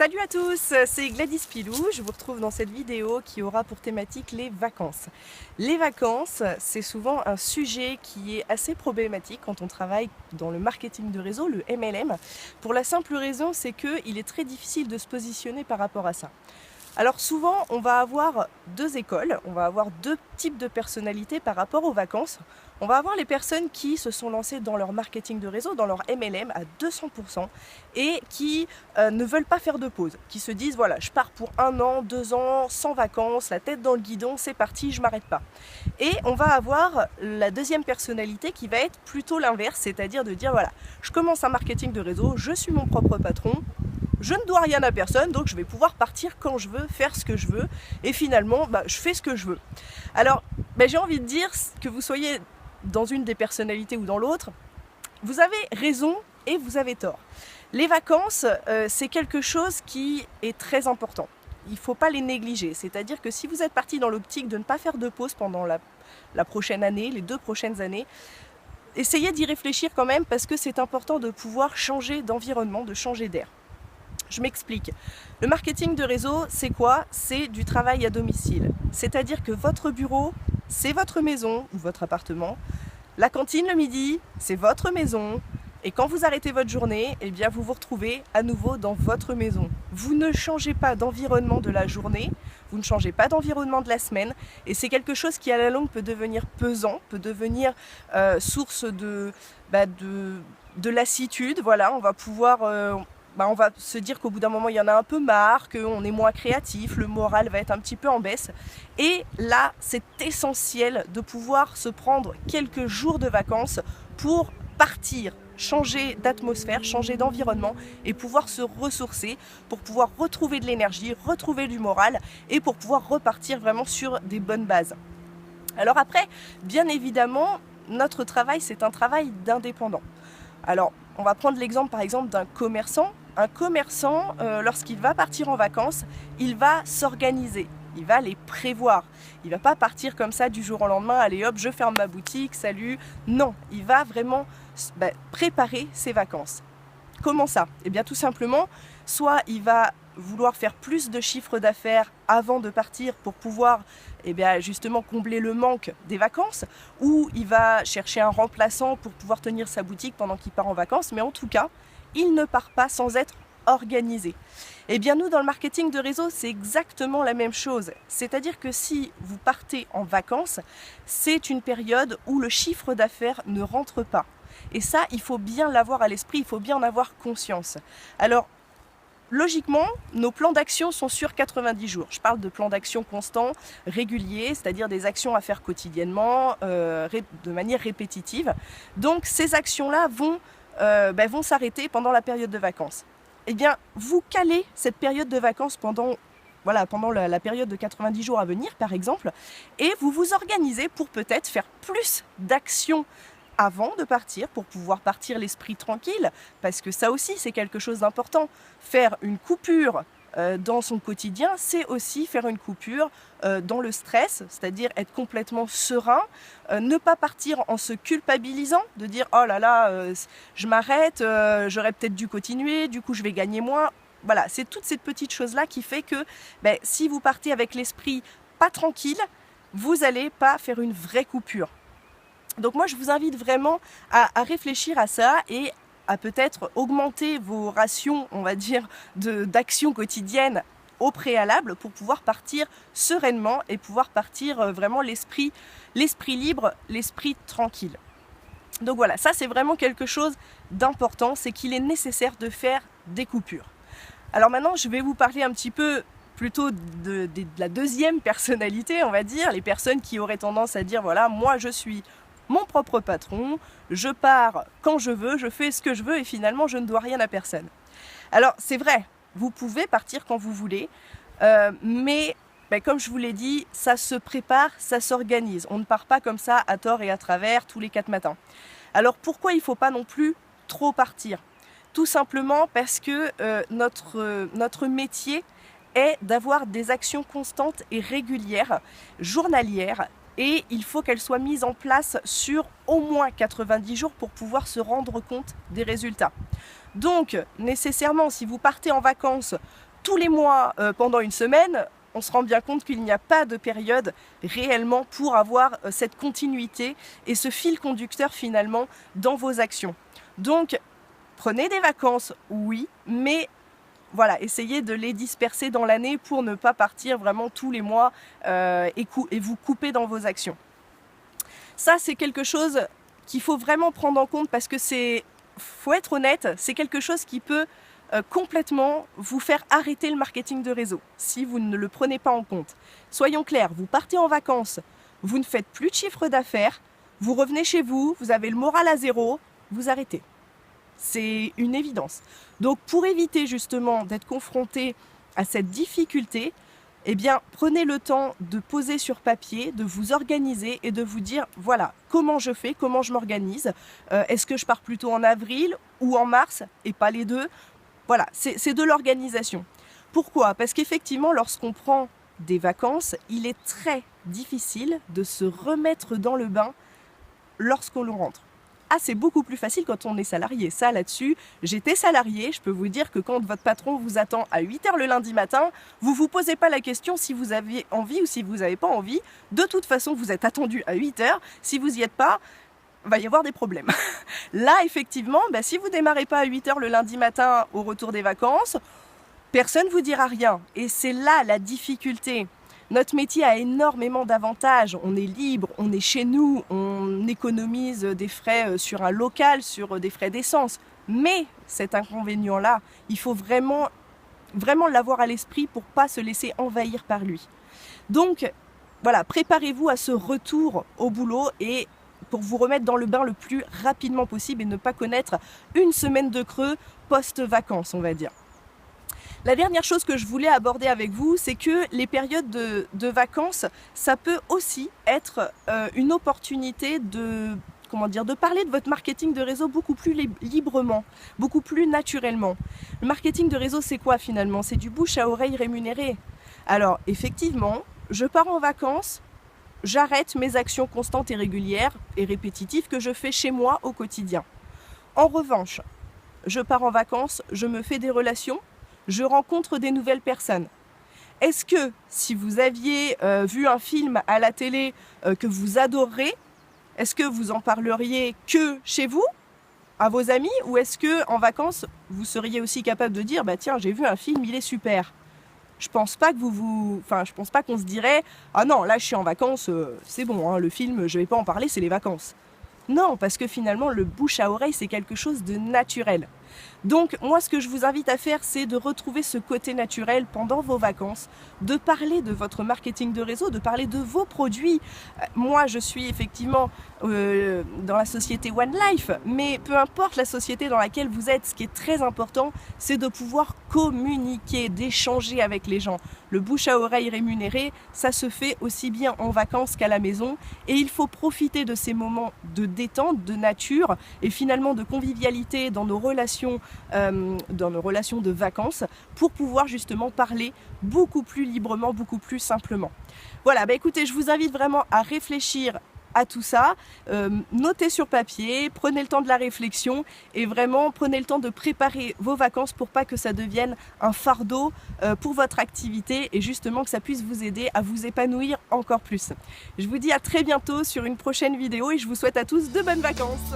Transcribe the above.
Salut à tous, c'est Gladys Pilou. Je vous retrouve dans cette vidéo qui aura pour thématique les vacances. Les vacances, c'est souvent un sujet qui est assez problématique quand on travaille dans le marketing de réseau, le MLM, pour la simple raison, c'est qu'il est très difficile de se positionner par rapport à ça. Alors souvent, on va avoir deux écoles, on va avoir deux types de personnalités par rapport aux vacances. On va avoir les personnes qui se sont lancées dans leur marketing de réseau, dans leur MLM à 200% et qui ne veulent pas faire de pause, qui se disent voilà, je pars pour 1 an, 2 ans, sans vacances, la tête dans le guidon, c'est parti, je m'arrête pas. Et on va avoir la deuxième personnalité qui va être plutôt l'inverse, c'est-à-dire de dire voilà, je commence un marketing de réseau, je suis mon propre patron, je ne dois rien à personne, donc je vais pouvoir partir quand je veux, faire ce que je veux, et finalement, je fais ce que je veux. Alors, j'ai envie de dire que vous soyez dans une des personnalités ou dans l'autre, vous avez raison et vous avez tort. Les vacances, c'est quelque chose qui est très important. Il ne faut pas les négliger, c'est-à-dire que si vous êtes parti dans l'optique de ne pas faire de pause pendant la prochaine année, les 2 prochaines années, essayez d'y réfléchir quand même parce que c'est important de pouvoir changer d'environnement, de changer d'air. Je m'explique. Le marketing de réseau, c'est quoi? C'est du travail à domicile. C'est-à-dire que votre bureau, c'est votre maison ou votre appartement. La cantine le midi, c'est votre maison. Et quand vous arrêtez votre journée, eh bien vous vous retrouvez à nouveau dans votre maison. Vous ne changez pas d'environnement de la journée, vous ne changez pas d'environnement de la semaine. Et c'est quelque chose qui à la longue peut devenir pesant, peut devenir source de lassitude. Voilà, on va pouvoir... on va se dire qu'au bout d'un moment il y en a un peu marre, qu'on est moins créatif, le moral va être un petit peu en baisse. Et là, c'est essentiel de pouvoir se prendre quelques jours de vacances pour partir, changer d'atmosphère, changer d'environnement et pouvoir se ressourcer, pour pouvoir retrouver de l'énergie, retrouver du moral et pour pouvoir repartir vraiment sur des bonnes bases. Alors après, bien évidemment, notre travail, c'est un travail d'indépendant. Alors, on va prendre l'exemple par exemple d'un commerçant. Un commerçant, lorsqu'il va partir en vacances, il va s'organiser, il va les prévoir. Il ne va pas partir comme ça du jour au lendemain, allez hop, je ferme ma boutique, salut. Non, il va vraiment préparer ses vacances. Comment ça? Eh bien tout simplement, soit il va vouloir faire plus de chiffre d'affaires avant de partir pour pouvoir justement combler le manque des vacances, ou il va chercher un remplaçant pour pouvoir tenir sa boutique pendant qu'il part en vacances, mais en tout cas, il ne part pas sans être organisé. Eh bien nous, dans le marketing de réseau, c'est exactement la même chose. C'est-à-dire que si vous partez en vacances, c'est une période où le chiffre d'affaires ne rentre pas. Et ça, il faut bien l'avoir à l'esprit, il faut bien en avoir conscience. Alors, logiquement, nos plans d'action sont sur 90 jours. Je parle de plans d'action constants, réguliers, c'est-à-dire des actions à faire quotidiennement, de manière répétitive. Donc ces actions-là vont s'arrêter pendant la période de vacances. Eh bien, vous calez cette période de vacances pendant la période de 90 jours à venir, par exemple, et vous vous organisez pour peut-être faire plus d'actions avant de partir, pour pouvoir partir l'esprit tranquille, parce que ça aussi c'est quelque chose d'important. Faire une coupure dans son quotidien, c'est aussi faire une coupure dans le stress, c'est-à-dire être complètement serein, ne pas partir en se culpabilisant, de dire oh là là, je m'arrête, j'aurais peut-être dû continuer, du coup je vais gagner moins. Voilà, c'est toutes ces petites choses-là qui fait que si vous partez avec l'esprit pas tranquille, vous n'allez pas faire une vraie coupure. Donc moi je vous invite vraiment à réfléchir à ça et à peut-être augmenter vos rations, on va dire, d'actions quotidiennes au préalable pour pouvoir partir sereinement et pouvoir partir vraiment l'esprit libre, l'esprit tranquille. Donc voilà, ça c'est vraiment quelque chose d'important, c'est qu'il est nécessaire de faire des coupures. Alors maintenant je vais vous parler un petit peu plutôt de la deuxième personnalité, on va dire, les personnes qui auraient tendance à dire voilà, moi je suis mon propre patron, je pars quand je veux, je fais ce que je veux et finalement je ne dois rien à personne. Alors c'est vrai, vous pouvez partir quand vous voulez, mais comme je vous l'ai dit, ça se prépare, ça s'organise. On ne part pas comme ça à tort et à travers tous les 4 matins. Alors pourquoi il ne faut pas non plus trop partir? Tout simplement parce que notre métier est d'avoir des actions constantes et régulières, journalières, et il faut qu'elle soit mise en place sur au moins 90 jours pour pouvoir se rendre compte des résultats. Donc, nécessairement, si vous partez en vacances tous les mois pendant une semaine, on se rend bien compte qu'il n'y a pas de période réellement pour avoir cette continuité et ce fil conducteur finalement dans vos actions. Donc, prenez des vacances, oui, mais voilà, essayez de les disperser dans l'année pour ne pas partir vraiment tous les mois et vous couper dans vos actions. Ça, c'est quelque chose qu'il faut vraiment prendre en compte parce que faut être honnête, c'est quelque chose qui peut complètement vous faire arrêter le marketing de réseau si vous ne le prenez pas en compte. Soyons clairs, vous partez en vacances, vous ne faites plus de chiffre d'affaires, vous revenez chez vous, vous avez le moral à zéro, vous arrêtez. C'est une évidence. Donc pour éviter justement d'être confronté à cette difficulté, eh bien prenez le temps de poser sur papier, de vous organiser et de vous dire voilà comment je fais, comment je m'organise. Est-ce que je pars plutôt en avril ou en mars et pas les deux? Voilà, c'est de l'organisation. Pourquoi? Parce qu'effectivement, lorsqu'on prend des vacances, il est très difficile de se remettre dans le bain lorsqu'on le rentre. Ah, c'est beaucoup plus facile quand on est salarié. Ça, là-dessus, j'étais salarié. Je peux vous dire que quand votre patron vous attend à 8h le lundi matin, vous ne vous posez pas la question si vous avez envie ou si vous n'avez pas envie. De toute façon, vous êtes attendu à 8h. Si vous n'y êtes pas, va y avoir des problèmes. Là, effectivement, si vous démarrez pas à 8h le lundi matin au retour des vacances, personne ne vous dira rien. Et c'est là la difficulté. Notre métier a énormément d'avantages. On est libre, on est chez nous, on économise des frais sur un local, sur des frais d'essence. Mais cet inconvénient-là, il faut vraiment l'avoir à l'esprit pour pas se laisser envahir par lui. Donc, voilà, préparez-vous à ce retour au boulot et pour vous remettre dans le bain le plus rapidement possible et ne pas connaître une semaine de creux post-vacances, on va dire. La dernière chose que je voulais aborder avec vous, c'est que les périodes de vacances, ça peut aussi être une opportunité de parler de votre marketing de réseau beaucoup plus librement, beaucoup plus naturellement. Le marketing de réseau, c'est quoi finalement? C'est du bouche à oreille rémunéré. Alors, effectivement, je pars en vacances, j'arrête mes actions constantes et régulières et répétitives que je fais chez moi au quotidien. En revanche, je pars en vacances, je me fais des relations, je rencontre des nouvelles personnes. Est-ce que si vous aviez vu un film à la télé que vous adorez, est-ce que vous en parleriez que chez vous, à vos amis, ou est-ce que en vacances, vous seriez aussi capable de dire tiens, j'ai vu un film, il est super. Je pense pas que je pense pas qu'on se dirait ah non, là je suis en vacances, c'est bon, le film, je vais pas en parler, c'est les vacances. Non, parce que finalement, le bouche à oreille, c'est quelque chose de naturel. Donc, moi, ce que je vous invite à faire, c'est de retrouver ce côté naturel pendant vos vacances, de parler de votre marketing de réseau, de parler de vos produits. Moi, je suis effectivement dans la société One Life, mais peu importe la société dans laquelle vous êtes, ce qui est très important, c'est de pouvoir communiquer, d'échanger avec les gens. Le bouche à oreille rémunéré, ça se fait aussi bien en vacances qu'à la maison, et il faut profiter de ces moments de détente, de nature, et finalement de convivialité dans nos relations de vacances pour pouvoir justement parler beaucoup plus librement, beaucoup plus simplement. Voilà, écoutez, je vous invite vraiment à réfléchir à tout ça, notez sur papier, prenez le temps de la réflexion et vraiment prenez le temps de préparer vos vacances pour pas que ça devienne un fardeau pour votre activité et justement que ça puisse vous aider à vous épanouir encore plus. Je vous dis à très bientôt sur une prochaine vidéo et je vous souhaite à tous de bonnes vacances.